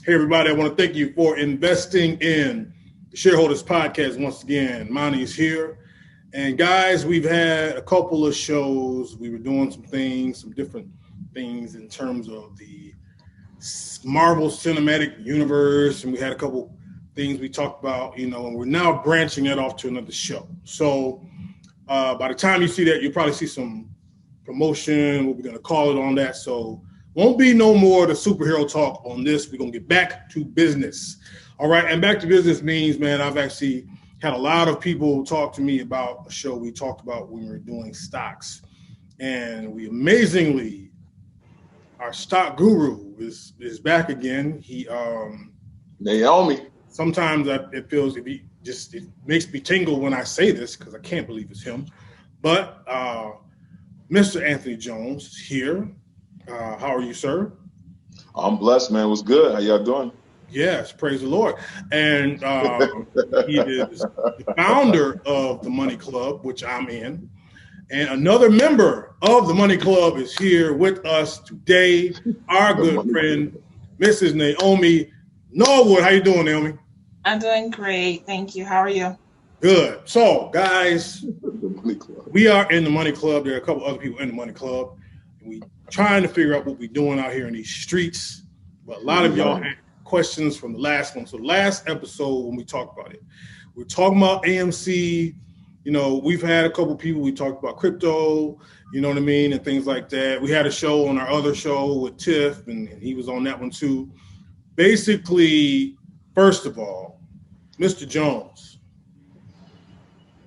Hey, everybody, I want to thank you for investing in the Shareholders podcast once again. Monty is here. And guys, we've had a couple of shows. We were doing some different things in terms of the Marvel Cinematic Universe. And we had a couple things we talked about, and we're now branching that off to another show. So by the time you see that, you'll probably see some promotion, what we're going to call it on that. So won't be no more the superhero talk on this. We're going to get back to business. All right. And back to business means, man, I've actually had a lot of people talk to me about a show we talked about when we were doing stocks. And we amazingly, our stock guru is back again. He, Naomi. Sometimes it makes me tingle when I say this because I can't believe it's him. But Mr. Anthony Jones is here. How are you, sir? I'm blessed, man. What's good? How y'all doing? Yes, praise the Lord. And he is the founder of the Money Club, which I'm in. And another member of the Money Club is here with us today, our good friend, Mrs. Naomi Norwood. How you doing, Naomi? I'm doing great. Thank you. How are you? Good. So, guys, we are in the Money Club. There are a couple other people in the Money Club. We trying to figure out what we're doing out here in these streets. But a lot of y'all had questions from the last one. So the last episode when we talked about it, we're talking about AMC. We've had a couple people, we talked about crypto, you know what I mean, and things like that. We had a show on our other show with Tiff, and he was on that one too. Basically, first of all, Mr. Jones,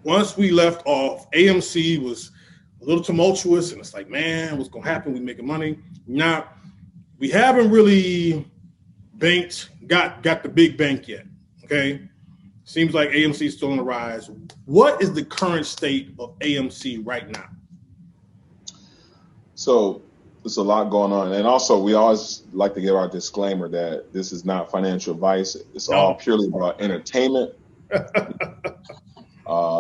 once we left off, AMC was a little tumultuous, and it's like, man, what's going to happen? We making money. Now, we haven't really got the big bank yet, okay? Seems like AMC is still on the rise. What is the current state of AMC right now? So there's a lot going on. And also, we always like to give our disclaimer that this is not financial advice. It's all purely about entertainment,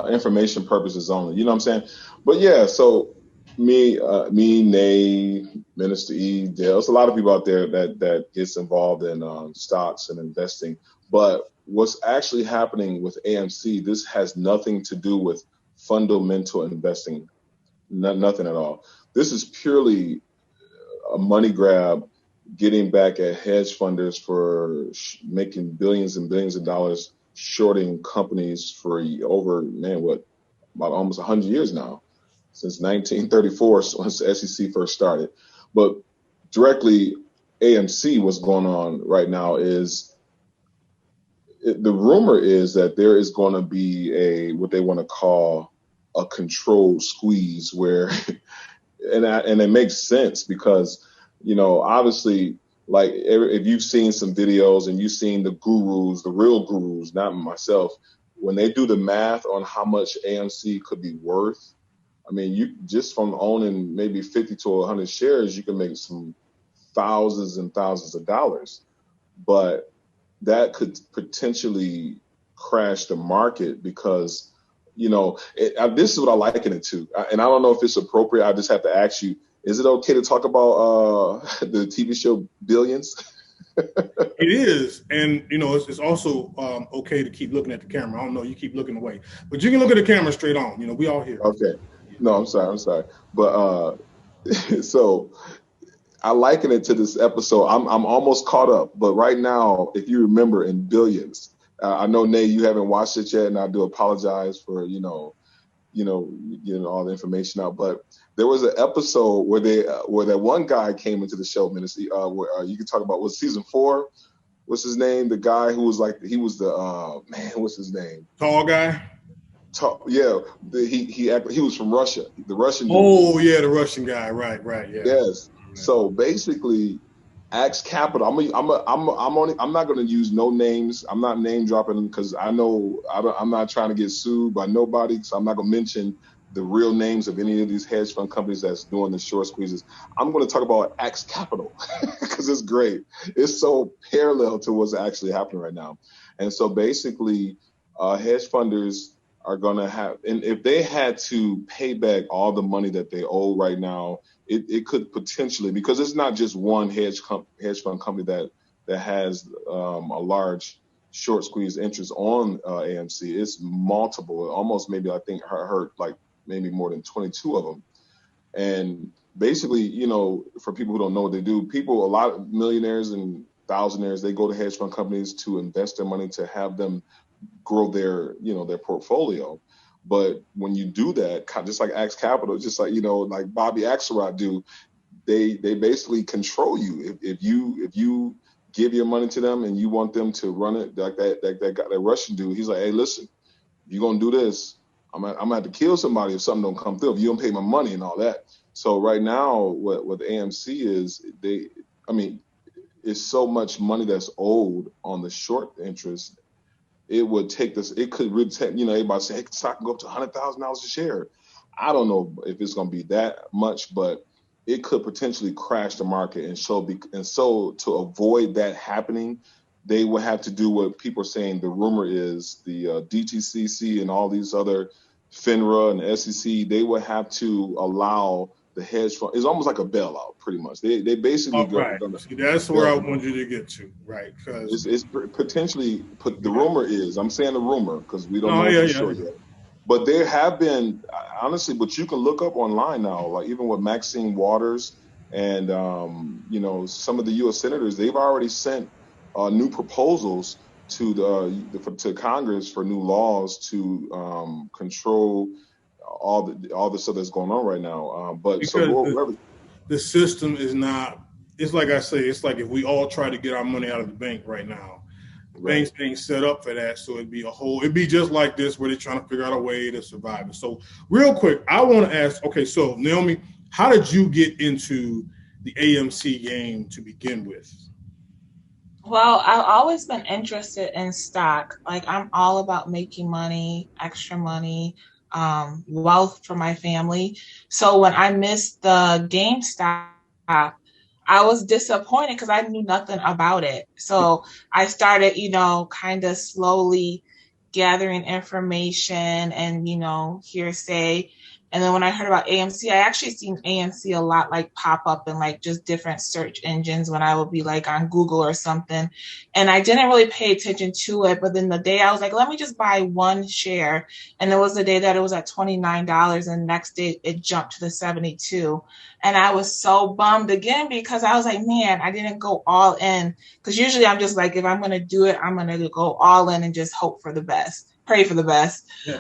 information purposes only. You know what I'm saying? But yeah, so me, Nay, Minister E, there's a lot of people out there that gets involved in stocks and investing. But what's actually happening with AMC, this has nothing to do with fundamental investing, nothing at all. This is purely a money grab, getting back at hedge funders for making billions and billions of dollars shorting companies for over, about almost 100 years now. Since 1934, once the SEC first started. But directly, AMC, what's going on right now is the rumor is that there is going to be what they want to call a controlled squeeze where, and it makes sense because, obviously, like if you've seen some videos and you've seen the gurus, the real gurus, not myself, when they do the math on how much AMC could be worth, I mean, you just from owning maybe 50 to 100 shares, you can make some thousands and thousands of dollars. But that could potentially crash the market because, this is what I liken it to. And I don't know if it's appropriate. I just have to ask you, is it okay to talk about the TV show Billions? It is. And, it's also okay to keep looking at the camera. I don't know. You keep looking away. But you can look at the camera straight on. We all here. Okay. No, I'm sorry. But so I liken it to this episode. I'm almost caught up. But right now, if you remember in Billions, I know, Nay, you haven't watched it yet, and I do apologize for, getting all the information out. But there was an episode where that one guy came into the show, Ministry, where you can talk about, was season 4? What's his name? The guy who was he was the, what's his name? Tall guy? Yeah, he was from Russia, the Russian dude. Oh, yeah, the Russian guy. Right, yeah. Yes. So basically, Axe Capital. I'm not going to use no names. I'm not name dropping because I'm not trying to get sued by nobody. So I'm not going to mention the real names of any of these hedge fund companies that's doing the short squeezes. I'm going to talk about Axe Capital because it's great. It's so parallel to what's actually happening right now. And so basically, hedge funders are going to have, and if they had to pay back all the money that they owe right now, it could potentially, because it's not just one hedge fund company that has a large short squeeze interest on AMC. It's multiple, almost maybe I think I heard like maybe more than 22 of them. And basically, for people who don't know what they do, a lot of millionaires and thousandaires, they go to hedge fund companies to invest their money to have them grow their portfolio. But when you do that, just like Axe Capital, just like like Bobby Axelrod do, they basically control you. If you give your money to them and you want them to run it like that Russian dude, he's like, hey, listen, if you're gonna do this, I'm gonna have to kill somebody if something don't come through. If you don't pay my money and all that. So right now, what AMC is, it's so much money that's owed on the short interest. It would take this. It could really take. Everybody say, hey, stock can go up to $100,000 a share. I don't know if it's going to be that much, but it could potentially crash the market. And so to avoid that happening, they would have to do what people are saying. The rumor is the DTCC and all these other FINRA and SEC. They would have to allow the hedge fund. It's almost like a bailout, pretty much. They basically that's where I want you to get to, right? Because it's potentially the rumor is. I'm saying the rumor because we don't know for sure yet. But there have been, honestly, but you can look up online now, like even with Maxine Waters and some of the U.S. senators, they've already sent new proposals to Congress for new laws to control all the stuff that's going on right now. The system is not. It's like I say. It's like if we all try to get our money out of the bank right now. Banks ain't set up for that, so it'd be just like this where they're trying to figure out a way to survive it. So real quick, I want to ask, okay, so Naomi, how did you get into the AMC game to begin with? Well, I've always been interested in stock. Like I'm all about making money, extra money, wealth for my family. So when I missed the GameStop, I was disappointed because I knew nothing about it. So I started, kind of slowly gathering information and, hearsay. And then when I heard about AMC, I actually seen AMC a lot like pop up in like just different search engines when I would be like on Google or something. And I didn't really pay attention to it. But then the day I was like, let me just buy one share. And it was the day that it was at $29. And the next day it jumped to the 72. And I was so bummed again because I was like, man, I didn't go all in. Because usually I'm just like, if I'm going to do it, I'm going to go all in and just hope for the best. Pray for the best. So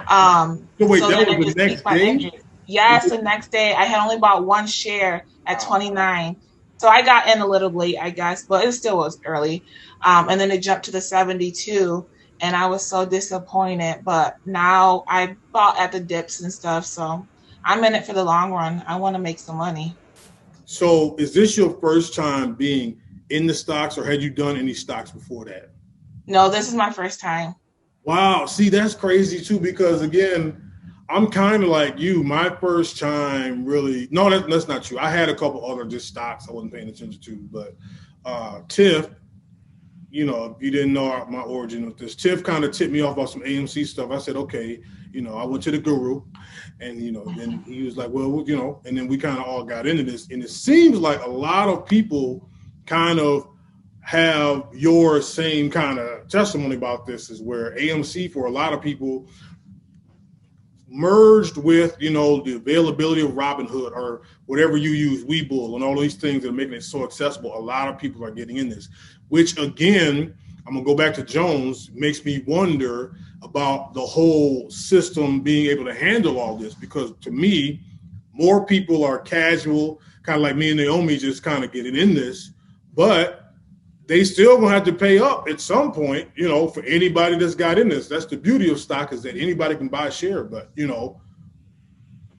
wait, that was the next day? Yes, the next day. I had only bought one share at 29. So I got in a little late, I guess, but it still was early. And then it jumped to the 72. And I was so disappointed. But now I bought at the dips and stuff. So I'm in it for the long run. I want to make some money. So is this your first time being in the stocks, or had you done any stocks before that? No, this is my first time. Wow. See, that's crazy too, because again, I'm kind of like you. My first time really, no, that's not true. I had a couple other just stocks I wasn't paying attention to, but Tiff, if you didn't know my origin with this, Tiff kind of tipped me off on some AMC stuff. I said, okay, I went to the guru and, then he was like, well, and then we kind of all got into this. And it seems like a lot of people kind of have your same kind of testimony about this, is where AMC for a lot of people merged with, the availability of Robinhood or whatever you use, Webull and all these things that are making it so accessible. A lot of people are getting in this, which again, I'm going to go back to Jones, makes me wonder about the whole system being able to handle all this, because to me, more people are casual, kind of like me and Naomi, just kind of getting in this, but they still gonna have to pay up at some point, for anybody that's got in this. That's the beauty of stock, is that anybody can buy a share. But,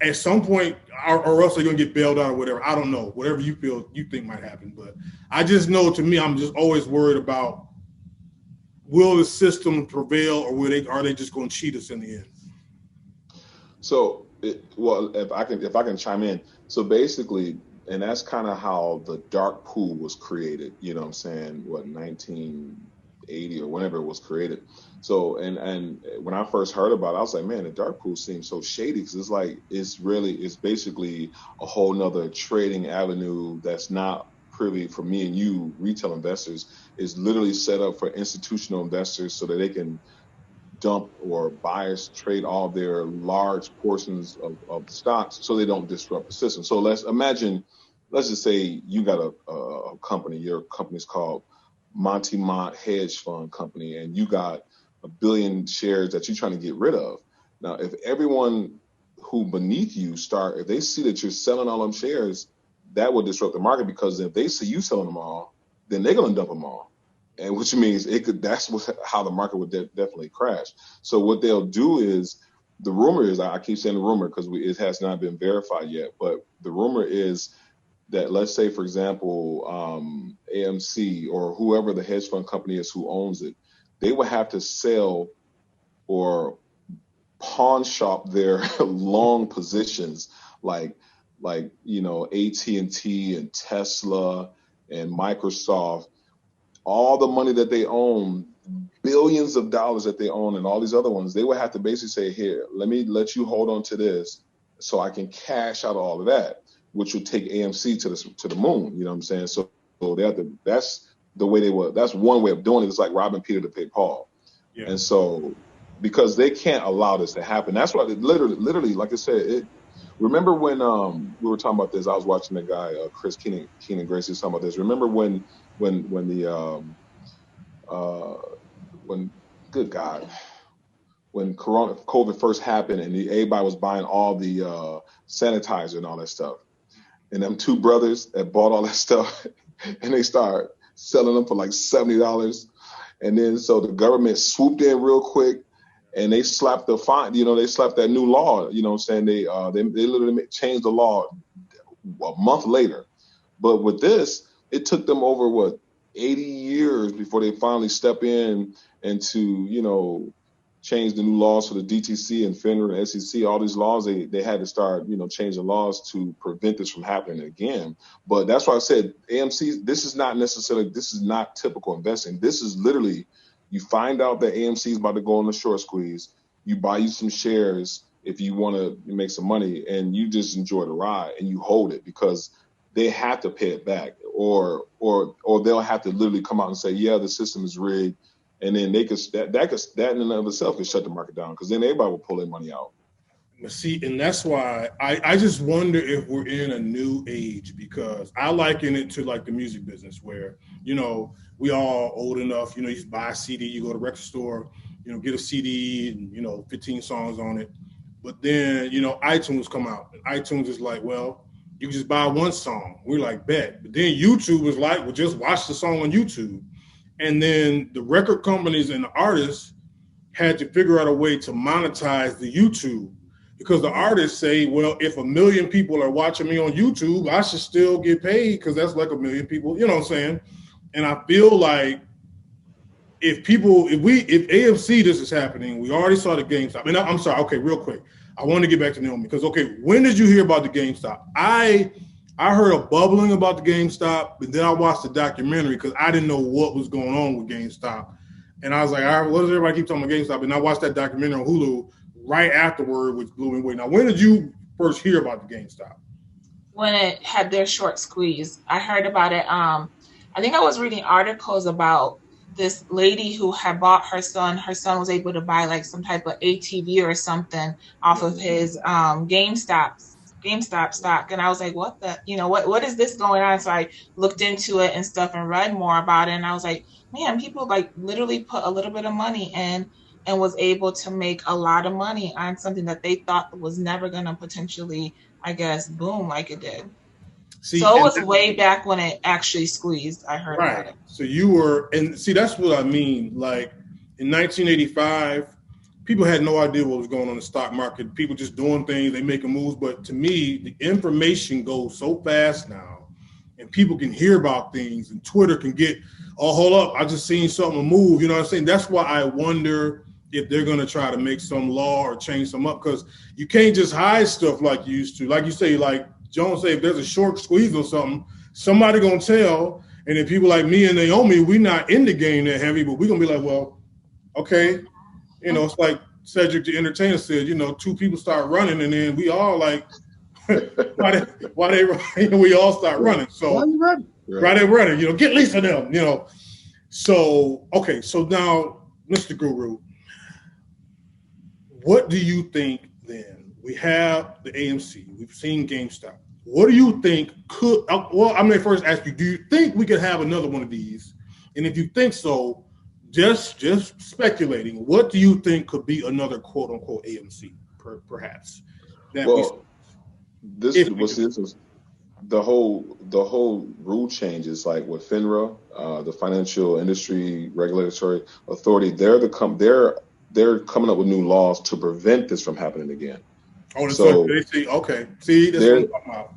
at some point, or else they're going to get bailed out or whatever. I don't know. Whatever you think might happen. But I just know, to me, I'm just always worried about, will the system prevail, or are they just going to cheat us in the end? So, if I can chime in. So basically, and that's kind of how the dark pool was created. You know what I'm saying? 1980 or whenever it was created. So, and when I first heard about it, I was like, man, the dark pool seems so shady, because it's basically a whole nother trading avenue that's not privy for me and you retail investors. Is literally set up for institutional investors so that they can dump or buyers trade all their large portions of stocks so they don't disrupt the system. So let's just say you got a company, your company's called Mont Hedge Fund Company, and you got 1 billion shares that you're trying to get rid of. Now, if everyone who beneath you if they see that you're selling all them shares, that will disrupt the market, because if they see you selling them all, then they're going to dump them all. And which means how the market would definitely crash. So what they'll do is, the rumor is, I keep saying the rumor because it has not been verified yet, but the rumor is that, let's say, for example, AMC or whoever the hedge fund company is who owns it, they would have to sell or pawn shop their long positions, like AT&T and Tesla and Microsoft, all the money that they own, billions of dollars that they own, and all these other ones. They would have to basically say, here, let me let you hold on to this so I can cash out all of that, which would take AMC to the moon. You know what I'm saying? So they have to. That's the way they would. That's one way of doing it. It's like robbing Peter to pay Paul. Yeah. And so, because they can't allow this to happen, that's why literally, like I said, remember when we were talking about this? I was watching the guy Chris Keenan Gracie was talking about this. Remember when good God, when COVID first happened and everybody was buying all the sanitizer and all that stuff, and them two brothers that bought all that stuff and they started selling them for like $70, and then so the government swooped in real quick and they slapped the fine. They slapped that new law. You know what I'm saying? They literally changed the law a month later. But with this, it took them over 80 years before they finally step in and to, change the new laws for the DTC and FINRA and SEC. All these laws, they had to start, change the laws to prevent this from happening again. But that's why I said AMC, this is not typical investing. This is literally, you find out that AMC is about to go on the short squeeze. You buy you some shares if you want to make some money, and you just enjoy the ride and you hold it, because they have to pay it back, or they'll have to literally come out and say, yeah, the system is rigged, and then they could that in and of itself could shut the market down, because then everybody will pull their money out. See, and that's why I just wonder if we're in a new age, because I liken it to like the music business where, we all old enough, you just buy a CD, you go to the record store, get a CD and, 15 songs on it. But then, iTunes come out, and iTunes is like, well, you can just buy one song. We're like, bet. But then YouTube was like, well, just watch the song on YouTube. And then the record companies and the artists had to figure out a way to monetize the YouTube, because the artists say, well, if 1 million people are watching me on YouTube, I should still get paid, because that's like 1 million people, you know what I'm saying? And I feel like if AMC, this is happening, we already saw the GameStop. And I'm sorry, okay, real quick. I want to get back to Naomi, because, okay, when did you hear about the GameStop? I heard a bubbling about the GameStop, but then I watched the documentary because I didn't know what was going on with GameStop. And I was like, all right, what does everybody keep talking about GameStop? And I watched that documentary on Hulu right afterward, which blew me away. Now, when did you first hear about the GameStop? When it had their short squeeze. I heard about it. I think I was reading articles about this lady who had bought her son. Her son was able to buy like some type of ATV or something off of his GameStop stock. And I was like, what is this going on? So I looked into it and stuff and read more about it. And I was like, man, people like literally put a little bit of money in and was able to make a lot of money on something that they thought was never going to potentially, I guess, boom like it did. So it was way back when it actually squeezed. I heard about it. So you were, and see, that's what I mean. Like in 1985, people had no idea what was going on in the stock market. People just doing things, they making moves. But to me, the information goes so fast now, and people can hear about things, and Twitter can get, oh, hold up, I just seen something move. You know what I'm saying? That's why I wonder if they're going to try to make some law or change some up, because you can't just hide stuff like you used to. Like you say, like Jones say, if there's a short squeeze or something, somebody going to tell. And if people like me and Naomi, we're not in the game that heavy, but we're going to be like, well, okay. You know, it's like Cedric the Entertainer said, you know, two people start running and then we all like, why they run? We all start running. So why they running? You know, get Lisa them, you know. So, okay, so now, Mr. Guru, what do you think then? We have the AMC. We've seen GameStop. What do you think could, well, I'm going to first ask you, do you think we could have another one of these? And if you think so, just speculating, what do you think could be another quote unquote AMC, perhaps? This was the whole rule changes, like with FINRA, the Financial Industry Regulatory Authority. They're coming up with new laws to prevent this from happening again. Oh, so they see. Okay, see, that's what I'm talking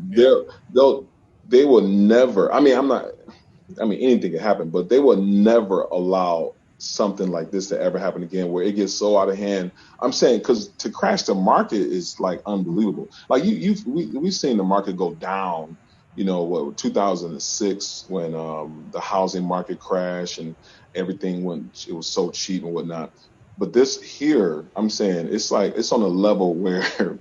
about. They will never. I mean, anything can happen, but they will never allow something like this to ever happen again, where it gets so out of hand. I'm saying, because to crash the market is like unbelievable. Like we've seen the market go down. You know, 2006 when the housing market crashed and everything it was so cheap and whatnot. But this here, I'm saying, it's like it's on a level where,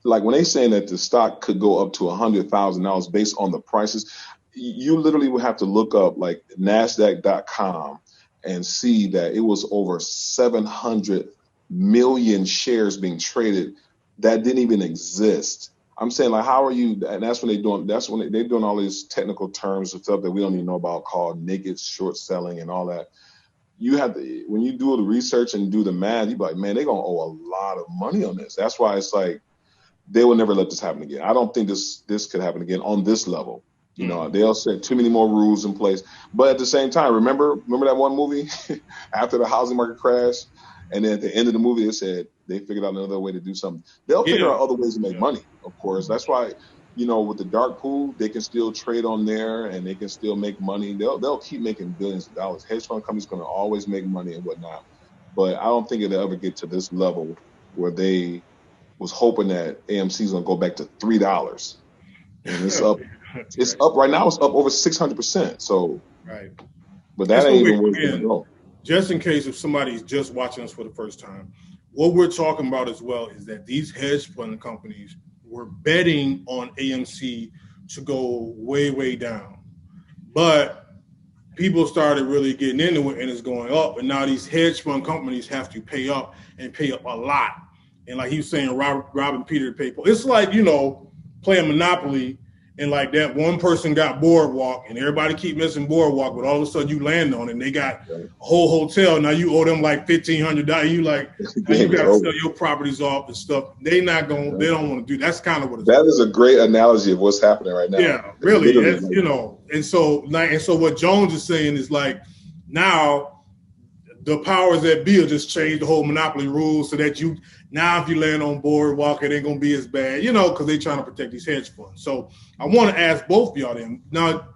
like when they saying that the stock could go up to $100,000 based on the prices, you literally would have to look up like NASDAQ.com and see that it was over 700 million shares being traded that didn't even exist. I'm saying, like, how are you? And that's when they're doing all these technical terms and stuff that we don't even know about, called naked short selling and all that. You have to, when you do the research and do the math, you be like, man, they're gonna owe a lot of money on this. That's why it's like they will never let this happen again. I don't think this could happen again on this level. You know, they'll set too many more rules in place. But at the same time, remember that one movie after the housing market crashed, and then at the end of the movie, it said they figured out another way to do something. They'll figure out other ways to make money, of course. That's why, you know, with the dark pool, they can still trade on there and they can still make money. They'll keep making billions of dollars. Hedge fund companies going to always make money and whatnot. But I don't think it'll ever get to this level where they was hoping that AMC's going to go back to $3. And it's up. It's up right now. It's up over 600%. So, right. But that ain't even where it's going to go. Just in case if somebody's just watching us for the first time, what we're talking about as well is that these hedge fund companies were betting on AMC to go way, way down. But people started really getting into it and it's going up. And now these hedge fund companies have to pay up and pay up a lot. And like he was saying, robbing Peter to pay Paul. It's like, you know, playing Monopoly. And like that one person got Boardwalk and everybody keep missing Boardwalk, but all of a sudden you land on it and they got a whole hotel. Now you owe them like $1,500. You like, you got to sell your properties off and stuff. They not going, they don't want to do. That's kind of what it's That is a great analogy of what's happening right now. Yeah, really. You know, and so what Jones is saying is like, now the powers that be will just change the whole monopoly rules so that now if you land on Boardwalk, it ain't going to be as bad, you know, because they're trying to protect these hedge funds. So I want to ask both of y'all then. Now,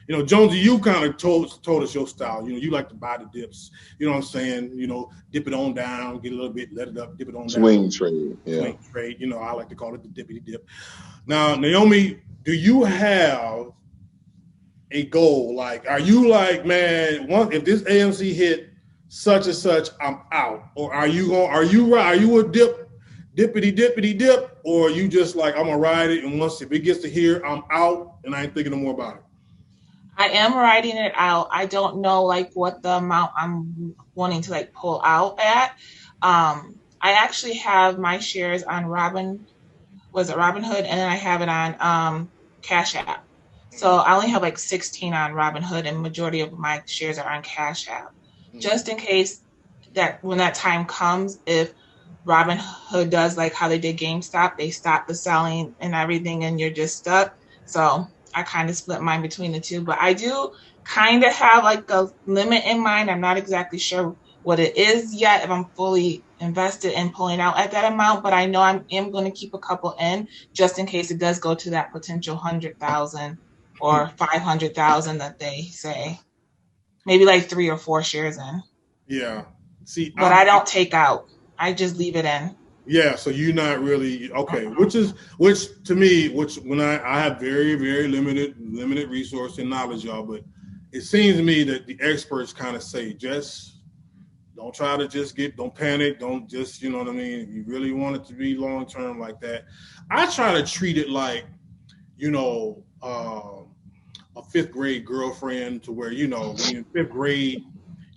you know, Jonesy, you kind of told us your style. You know, you like to buy the dips. You know what I'm saying? You know, dip it on down, get a little bit, let it up, dip it on down. Swing trade. Yeah. Swing trade. You know, I like to call it the dippity dip. Now, Naomi, do you have a goal? Like, are you like, man, if this AMC hit such and such, I'm out? Or are you a dippity dip, or are you just like, I'm gonna ride it, and if it gets to here, I'm out and I ain't thinking no more about it? I am riding it out. I don't know like what the amount I'm wanting to like pull out at. I actually have my shares on Robinhood, and then I have it on Cash App. So I only have like 16 on Robinhood, and majority of my shares are on Cash App. Just in case that when that time comes, if Robinhood does like how they did GameStop, they stop the selling and everything and you're just stuck. So I kind of split mine between the two, but I do kind of have like a limit in mind. I'm not exactly sure what it is yet, if I'm fully invested in pulling out at that amount, but I know I am going to keep a couple in just in case it does go to that potential 100,000 or 500,000 that they say. Maybe like 3 or 4 shares in. Yeah. See, but I don't take out. I just leave it in. Yeah, so you're not really okay. Which to me, when I have very, very limited resource and knowledge, y'all, but it seems to me that the experts kind of say just don't try to don't panic, don't just, you know what I mean. If you really want it to be long term like that, I try to treat it like, you know, a fifth grade girlfriend, to where, you know, when you're in fifth grade,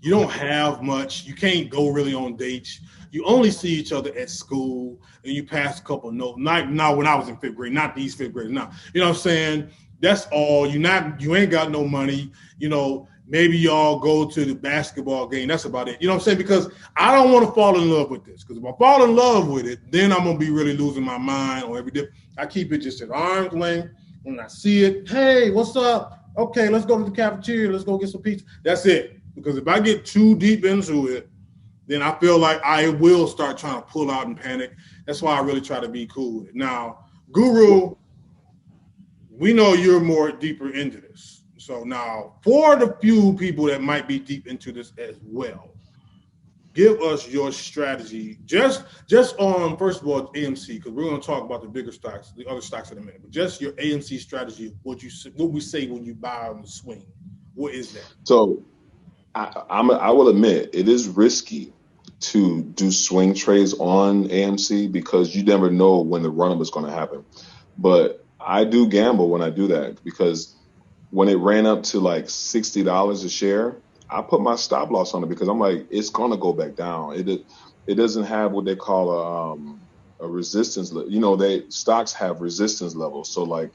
you don't have much. You can't go really on dates. You only see each other at school, and you pass a couple of notes. Not when I was in fifth grade, not these fifth graders now. You know what I'm saying? That's all. You ain't got no money. You know, maybe y'all go to the basketball game. That's about it. You know what I'm saying? Because I don't want to fall in love with this. Because if I fall in love with it, then I'm gonna be really losing my mind on every day. I keep it just at arm's length. When I see it, hey, what's up? Okay, let's go to the cafeteria. Let's go get some pizza. That's it. Because if I get too deep into it, then I feel like I will start trying to pull out and panic. That's why I really try to be cool with it. Now, Guru, we know you're more deeper into this. So now, for the few people that might be deep into this as well, give us your strategy just on, first of all, AMC, because we're going to talk about the bigger stocks, the other stocks in a minute. But just your AMC strategy, what we say when you buy on the swing. What is that? So I will admit it is risky to do swing trades on AMC because you never know when the run-up is going to happen. But I do gamble when I do that, because when it ran up to like $60 a share, I put my stop loss on it because I'm like, it's going to go back down. It doesn't have what they call a resistance. You know, stocks have resistance levels. So like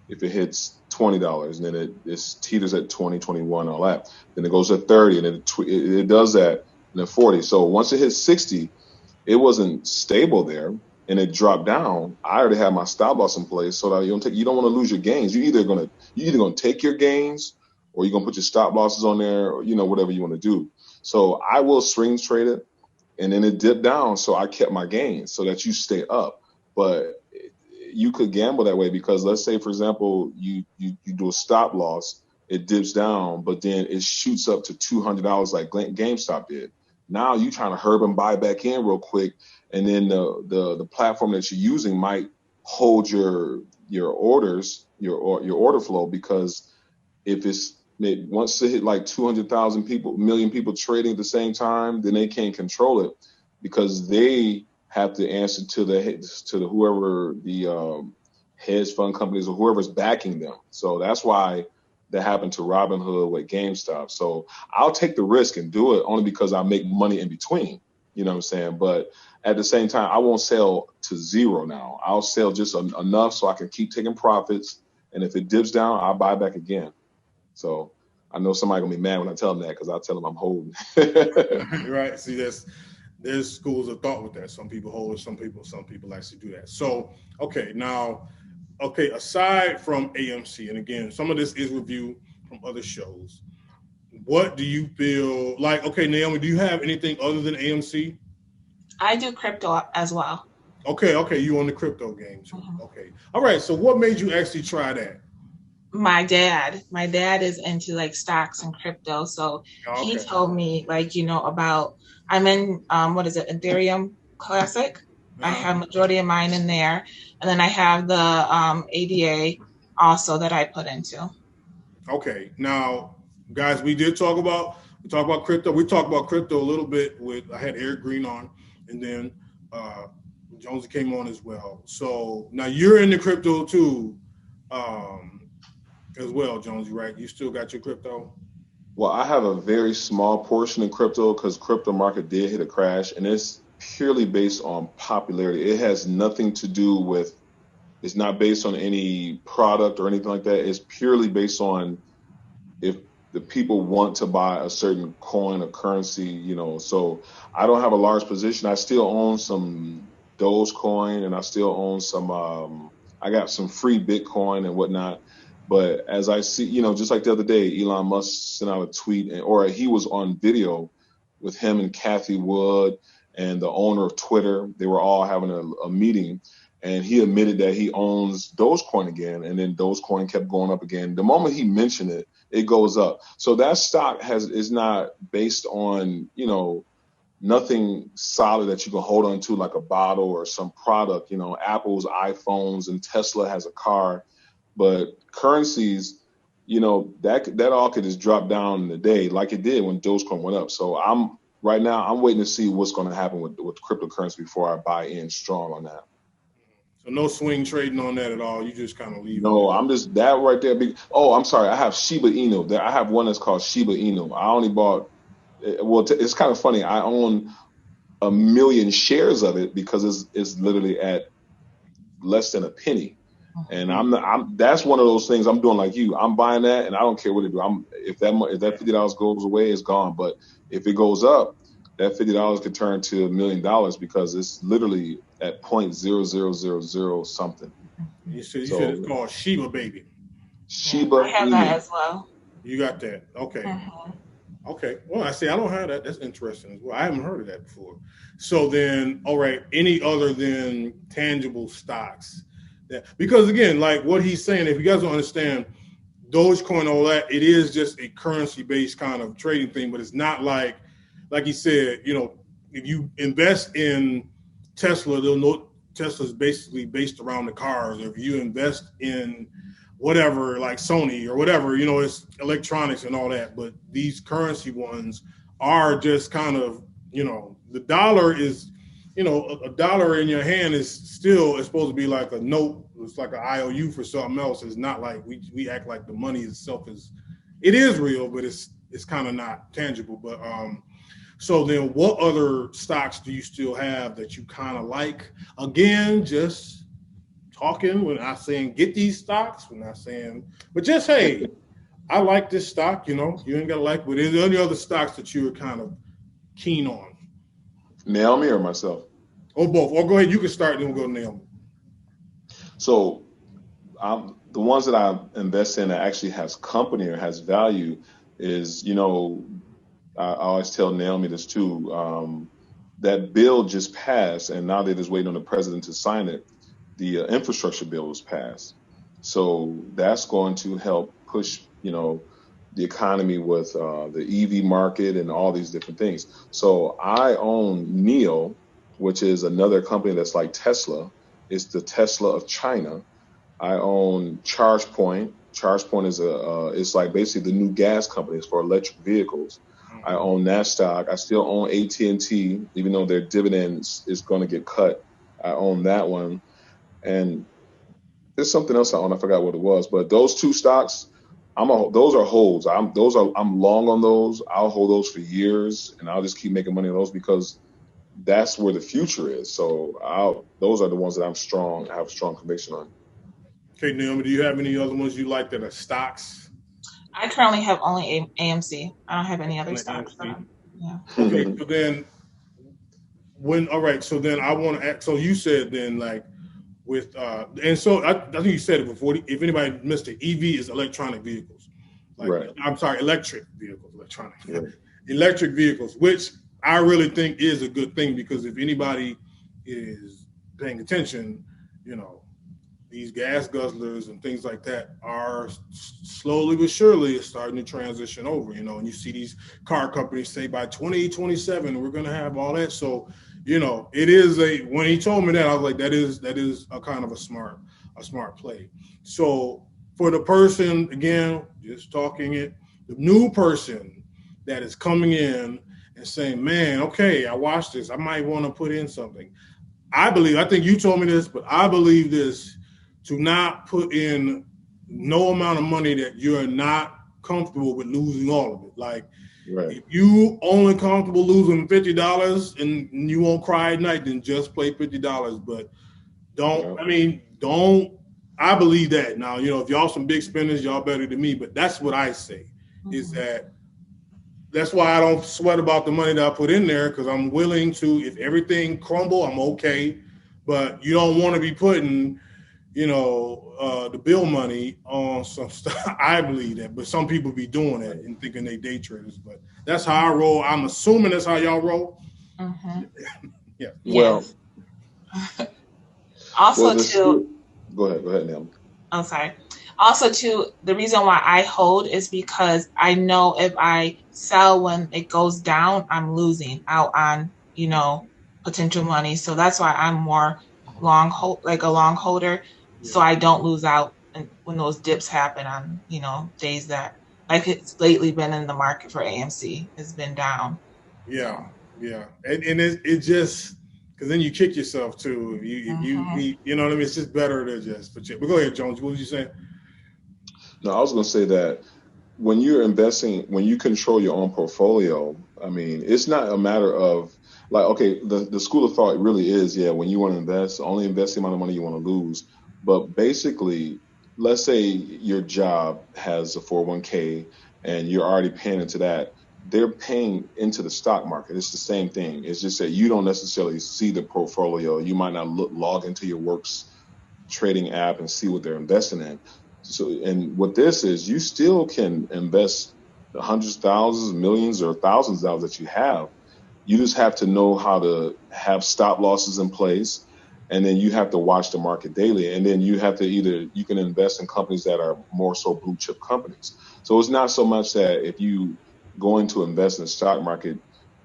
if it hits $20 and then it teeters at 20, 21, all that, then it goes to 30 and it does that, and then 40. So once it hits 60, it wasn't stable there and it dropped down. I already had my stop loss in place so that you don't want to lose your gains. You're either gonna take your gains or you're gonna put your stop losses on there, or, you know, whatever you want to do. So I will swing trade it, and then it dipped down, so I kept my gains so that you stay up. But you could gamble that way because let's say, for example, you do a stop loss, it dips down, but then it shoots up to $200 like GameStop did. Now you trying to herb and buy back in real quick, and then the platform that you're using might hold your orders, your order flow, because if once it hit like 200,000 million people trading at the same time, then they can't control it because they have to answer to the whoever the hedge fund companies or whoever's backing them. So that's why that happened to Robinhood with GameStop. So I'll take the risk and do it only because I make money in between. You know what I'm saying? But at the same time, I won't sell to zero now. I'll sell just enough so I can keep taking profits. And if it dips down, I'll buy back again. So I know somebody gonna be mad when I tell them that because I tell them I'm holding. Right. See, there's schools of thought with that. Some people hold it, some people actually do that. So, aside from AMC, and again, some of this is review from other shows, what do you feel like? Okay, Naomi, do you have anything other than AMC? I do crypto as well. Okay, you on the crypto game too. Mm-hmm. Okay. All right, so what made you actually try that? My dad is into like stocks and crypto. So he told me about, I'm in, Ethereum Classic. I have majority of mine in there. And then I have the ADA also that I put into. Okay. Now, guys, we talk about crypto. We talked about crypto a little bit I had Eric Green on, and then Jonesy came on as well. So now you're in the crypto too. As well, Jonesy, right? You still got your crypto? Well, I have a very small portion in crypto because crypto market did hit a crash, and it's purely based on popularity. It has nothing to do with, it's not based on any product or anything like that. It's purely based on if the people want to buy a certain coin or currency, you know. So I don't have a large position. I still own some Dogecoin, and I still own some, I got some free Bitcoin and whatnot. But as I see, you know, just like the other day, Elon Musk sent out a tweet, or he was on video with him and Kathy Wood and the owner of Twitter. They were all having a meeting, and he admitted that he owns Dogecoin again, and then Dogecoin kept going up again. The moment he mentioned it, it goes up. So that stock is not based on, nothing solid that you can hold on to like a bottle or some product. Apple's iPhones and Tesla has a car, but currencies, that all could just drop down in a day like it did when Dogecoin went up. So I'm waiting to see what's going to happen with cryptocurrency before I buy in strong on that. So no swing trading on that at all. You just kind of leave. No, I'm just that right there. Oh, I'm sorry. I have Shiba Inu. I have one that's called Shiba Inu. I only bought. Well, it's kind of funny. I own 1 million shares of it because it's literally at less than a penny. And that's one of those things I'm doing like you. I'm buying that, and I don't care what it do. If that $50 goes away, it's gone. But if it goes up, that $50 could turn to $1 million because it's literally at 0.0000 something. You said it's called Shiba, baby. Shiba. I have that as well. You got that? Okay. Mm-hmm. Okay. Well, I don't have that. That's interesting as well. I haven't heard of that before. So then, all right. Any other than tangible stocks? Because again, like what he's saying, if you guys don't understand, Dogecoin, all that, it is just a currency-based kind of trading thing, but it's not like he said, if you invest in Tesla, they'll know Tesla's basically based around the cars. Or if you invest in whatever, like Sony or whatever, it's electronics and all that. But these currency ones are just kind of, the dollar is, a dollar in your hand is still, it's supposed to be like a note. It's like an IOU for something else. It's not like we act like the money itself it is real, but it's kind of not tangible. But so then what other stocks do you still have that you kind of like? Again, just talking, we're not saying get these stocks, we're not saying, but just, hey, I like this stock, you ain't got to like, but is there any other stocks that you were kind of keen on? Naomi or myself? Or both. Or go ahead, you can start, then we'll go to Naomi. So the ones that I invest in that actually has company or has value is, I always tell Naomi this too, that bill just passed and now they're just waiting on the president to sign it. The infrastructure bill was passed. So that's going to help push, the economy with the EV market and all these different things. So I own NIO, which is another company that's like Tesla. It's the Tesla of China. I own ChargePoint. ChargePoint is it's like basically the new gas companies for electric vehicles. I own that stock. I still own AT&T, even though their dividends is going to get cut. I own that one. And there's something else I own. I forgot what it was. But those two stocks, those are holds. I'm long on those. I'll hold those for years, and I'll just keep making money on those because that's where the future is. So those are the ones that I have strong conviction on. Okay, Naomi, do you have any other ones you like that are stocks? I currently have only AMC. I don't have any other stocks. Yeah. Okay, so then so then I want to ask, so you said then like with, and so I think you said it before, if anybody missed it, EV is electronic vehicles. Right. I'm sorry, electric vehicles, Yeah. Electric vehicles, which I really think is a good thing because if anybody is paying attention, these gas guzzlers and things like that are slowly but surely starting to transition over, and you see these car companies say by 2027, we're going to have all that. So, it is when he told me that, I was like, that is a kind of a smart play. So for the person, again, just talking it, the new person that is coming in and saying, man, okay, I watched this, I might want to put in something. I think you told me this, but I believe this, to not put in no amount of money that you're not comfortable with losing all of it. Like, right. If you only comfortable losing $50 and you won't cry at night, then just play $50. But I believe that. Now, if y'all some big spenders, y'all better than me, but that's what I say, is that's why I don't sweat about the money that I put in there, because I'm willing to, if everything crumble, I'm okay. But you don't want to be putting the bill money on some stuff. I believe that, but some people be doing that and thinking they day traders. But that's how I roll. I'm assuming that's how y'all roll. Mm-hmm. Yeah. Well, Yes. Also, too. Go ahead, Naomi. I'm sorry. Also, too, the reason why I hold is because I know if I sell when it goes down, I'm losing out on, potential money. So that's why I'm more like a long holder, so I don't lose out when those dips happen on, days that like it's lately been in the market for AMC has been down. Yeah, yeah, and it just because then you kick yourself too. You know what I mean. It's just better to just. But go ahead, Jones. What was you saying? No, I was going to say that when you're investing, when you control your own portfolio, I mean, it's not a matter of like, okay, the school of thought really is, yeah, when you want to invest, only invest the amount of money you want to lose. But basically, let's say your job has a 401k and you're already paying into that. They're paying into the stock market. It's the same thing. It's just that you don't necessarily see the portfolio. You might not log into your works trading app and see what they're investing in. So, and what this is, you still can invest the hundreds, thousands, millions, or thousands of dollars that you have. You just have to know how to have stop losses in place. And then you have to watch the market daily. And then you have to you can invest in companies that are more so blue chip companies. So it's not so much that if you going to invest in the stock market,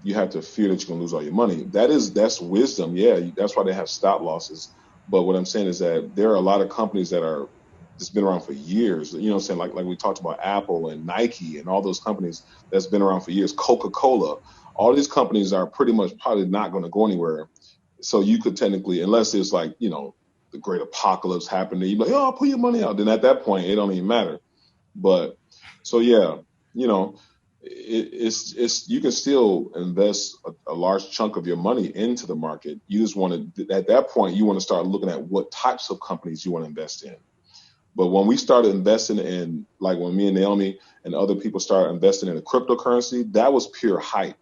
you have to fear that you're going to lose all your money. That's wisdom. Yeah. That's why they have stop losses. But what I'm saying is that there are a lot of companies that are that's been around for years. You know what I'm saying? Like we talked about Apple and Nike and all those companies that's been around for years, Coca-Cola. All these companies are pretty much probably not going to go anywhere. So you could technically, unless it's like, the great apocalypse happening, you'd be like, oh, I'll put your money out. Then at that point, it don't even matter. But so yeah, you know, it's you can still invest a large chunk of your money into the market. You just want to at that point you want to start looking at what types of companies you want to invest in. But when we started investing in, like when me and Naomi and other people started investing in a cryptocurrency, that was pure hype.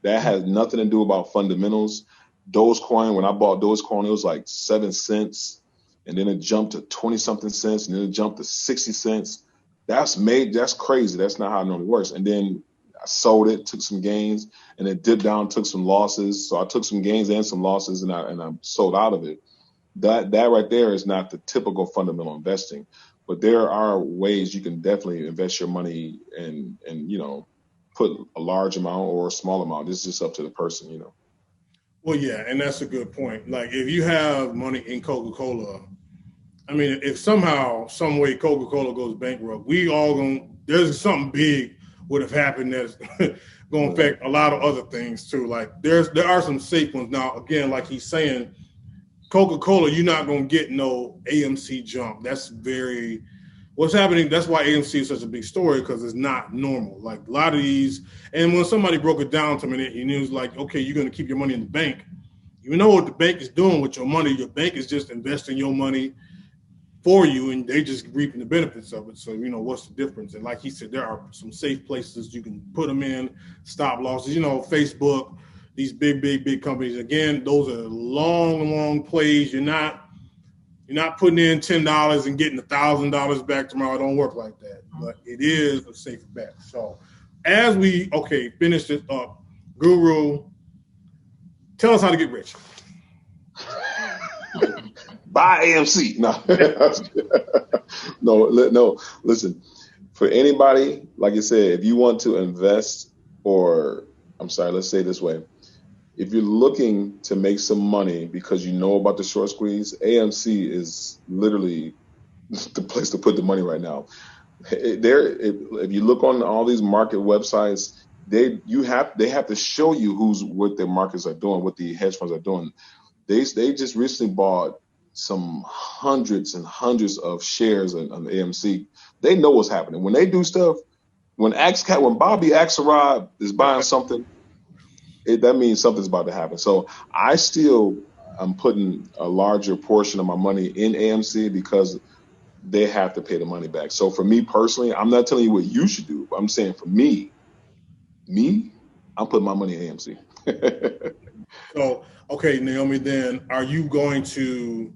That had nothing to do about fundamentals. Dogecoin, when I bought Dogecoin, it was like 7 cents, and then it jumped to 20 something cents, and then it jumped to 60 cents. That's crazy. That's not how it normally works. And then I sold it, took some gains, and it dipped down, took some losses. So I took some gains and some losses, and I sold out of it. That right there is not the typical fundamental investing. But there are ways you can definitely invest your money and put a large amount or a small amount. It's just up to the person. Well, yeah, and that's a good point. Like if you have money in Coca-Cola, I mean, if somehow, some way Coca-Cola goes bankrupt, we all there's something big would have happened that's going to affect a lot of other things too. Like there are some safe ones. Now, again, like he's saying, Coca-Cola, you're not going to get no AMC jump. What's happening. That's why AMC is such a big story, because it's not normal. Like a lot of these, and when somebody broke it down to me, and it was like, okay, you're going to keep your money in the bank. You know what the bank is doing with your money. Your bank is just investing your money for you, and they just reaping the benefits of it. So, what's the difference? And like he said, there are some safe places you can put them in, stop losses. Facebook, these big companies. Again, those are long plays. You're not putting in $10 and getting $1,000 back tomorrow. It don't work like that. But it is a safe bet. So as we finish this up, Guru, tell us how to get rich. Buy AMC. No. Listen, for anybody, like you said, if you want to invest, let's say it this way. If you're looking to make some money because you know about the short squeeze, AMC is literally the place to put the money right now. If you look on all these market websites, they have to show you what their markets are doing, what the hedge funds are doing. They just recently bought some hundreds and hundreds of shares on the AMC. They know what's happening when they do stuff. When Bobby Axelrod is buying something, that means something's about to happen. So I'm putting a larger portion of my money in AMC because they have to pay the money back. So for me personally, I'm not telling you what you should do, but I'm saying for me, I'm putting my money in AMC. So, okay, Naomi, then are you going to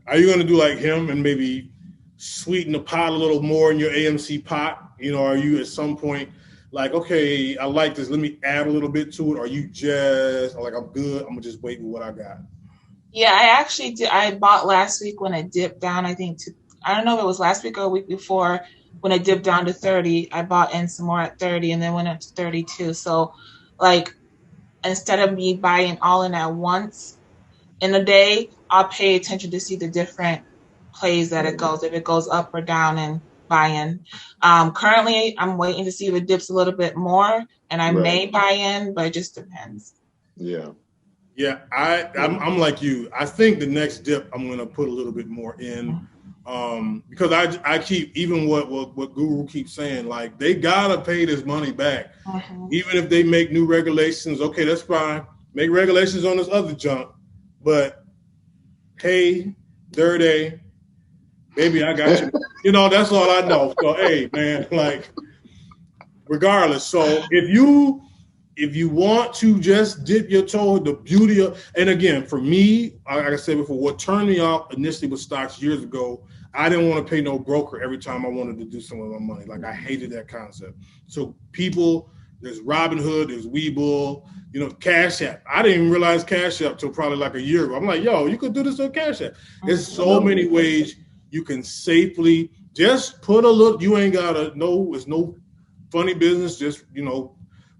Are you going to do like him and maybe sweeten the pot a little more in your AMC pot? Are you at some point like, okay, I like this, let me add a little bit to it? Or are you just like, I'm good, I'm going to just wait with what I got? Yeah, I actually did. I bought last week when it dipped down, I think, I don't know if it was last week or a week before when it dipped down to 30. I bought in some more at 30 and then went up to 32. So, like, instead of me buying all in at once in a day, I'll pay attention to see the different plays that it goes, if it goes up or down, and buy in. Currently, I'm waiting to see if it dips a little bit more, and I may buy in, but it just depends. Yeah. Yeah, I'm like you. I think the next dip I'm going to put a little bit more in, because I keep, even what Guru keeps saying, like, they gotta pay this money back, even if they make new regulations. Okay, that's fine. Make regulations on this other junk, but hey, dirty, baby, I got you. That's all I know. So hey, man, like, regardless. So if you want to just dip your toe, the beauty of, and again, for me, like I said before, what turned me off initially with stocks years ago, I didn't want to pay no broker every time I wanted to do something with my money. Like, I hated that concept. So people, there's Robinhood, there's Webull, Cash App. I didn't even realize Cash App till probably like a year ago. I'm like, yo, you could do this on Cash App. There's so many ways you can safely just put a look. You ain't got to know, it's no funny business. Just,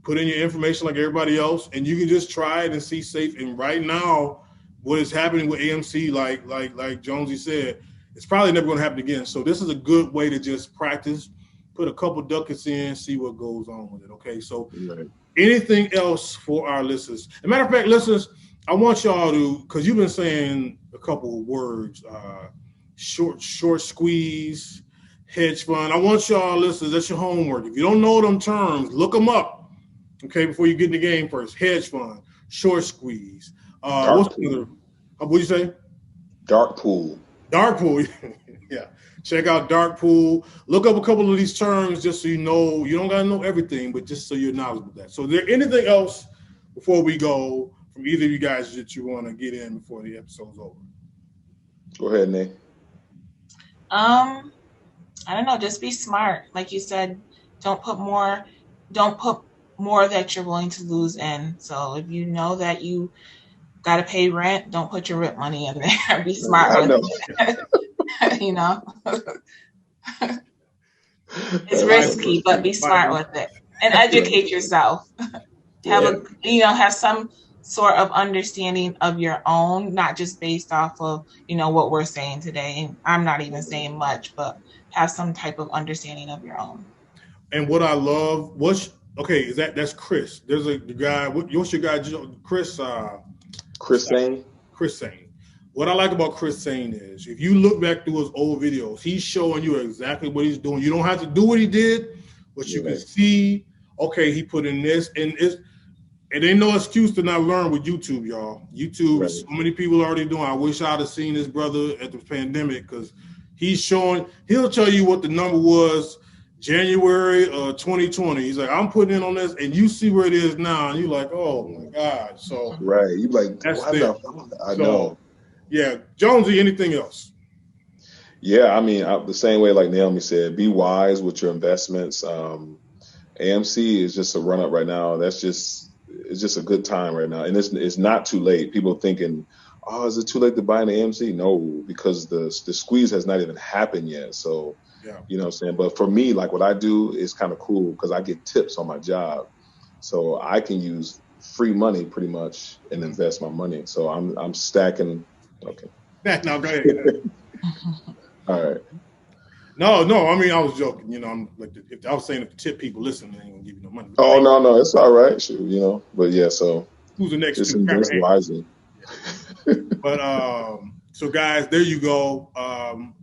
put in your information like everybody else, and you can just try it and see safe. And right now, what is happening with AMC, like Jonesy said, it's probably never going to happen again. So this is a good way to just practice, put a couple ducats in, see what goes on with it. Okay, so anything else for our listeners? As a matter of fact, listeners, I want y'all to, because you've been saying a couple of words, short squeeze, hedge fund. I want y'all listeners, that's your homework. If you don't know them terms, look them up. Okay, before you get in the game first. Hedge fund, short squeeze. What's the other? What'd you say? Dark pool. Dark pool. Yeah. Check out dark pool. Look up a couple of these terms just so you know. You don't got to know everything, but just so you're knowledgeable of that. So is there anything else before we go from either of you guys that you want to get in before the episode's over? Go ahead, Nate. I don't know. Just be smart. Like you said, don't put more that you're willing to lose in. So if you know that you got to pay rent, don't put your rent money in there. Be smart with it. It's risky, but be smart with it and educate yourself. Have some sort of understanding of your own, not just based off of what we're saying today. And I'm not even saying much, but have some type of understanding of your own. And what I love, that's Chris. There's the guy. What's your guy? Chris. Chris Sane. Chris Sane. What I like about Chris Sane is, if you look back through his old videos, he's showing you exactly what he's doing. You don't have to do what he did, but you can see. Okay, he put in this, and it ain't no excuse to not learn with YouTube, y'all. YouTube, so many people already doing. I wish I'd have seen this brother at the pandemic, because he'll tell you what the number was January 2020. He's like, I'm putting in on this, and you see where it is now, and you're like, oh my God. So you like, that's I know. Yeah, Jonesy, anything else? Yeah, I mean, the same way like Naomi said, be wise with your investments. AMC is just a run up right now. It's just a good time right now, and it's not too late. People thinking, oh, is it too late to buy an AMC? No, because the squeeze has not even happened yet. So, you know what I'm saying? But for me, like, what I do is kind of cool because I get tips on my job. So I can use free money pretty much and invest my money. So I'm stacking. Okay. No, go ahead. All right. No. I mean, I was joking. I'm like, if I was saying, if the tip people listen, they ain't gonna give you no money. Oh, no, it's all right. Sure, But yeah, so who's the next? Just invest wisely. But so guys, there you go.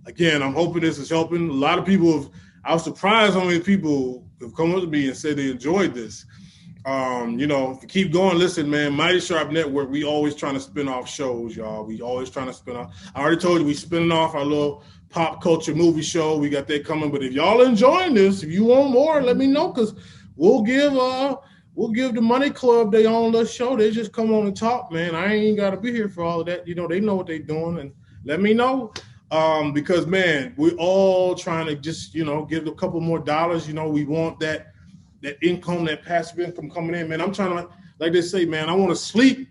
Again, I'm hoping this is helping. A lot of people I was surprised how many people have come up to me and said they enjoyed this. If you keep going, listen, man, Mighty Sharp Network, we always trying to spin off shows, y'all. We always trying to spin off. I already told you we spinning off our little pop culture movie show. We got that coming. But if y'all enjoying this, if you want more, let me know, because we'll give the Money Club their own little show. They just come on and talk, man. I ain't got to be here for all of that. They know what they're doing, and let me know. Because man, we're all trying to just, give a couple more dollars. We want that income, that passive income coming in, man. I'm trying to, like they say, man, I want to sleep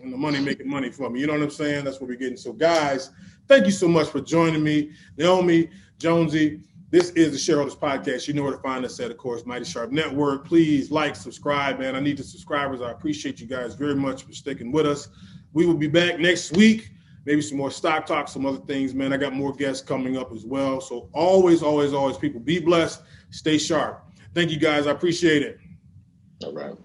and the money making money for me. You know what I'm saying? That's what we're getting. So guys, thank you so much for joining me. Naomi, Jonesy, this is the Shareholders Podcast. You know where to find us at, of course, Mighty Sharp Network. Please like, subscribe, man. I need the subscribers. I appreciate you guys very much for sticking with us. We will be back next week. Maybe some more stock talk, some other things, man. I got more guests coming up as well. So always, always, always, people, be blessed. Stay sharp. Thank you, guys. I appreciate it. All right.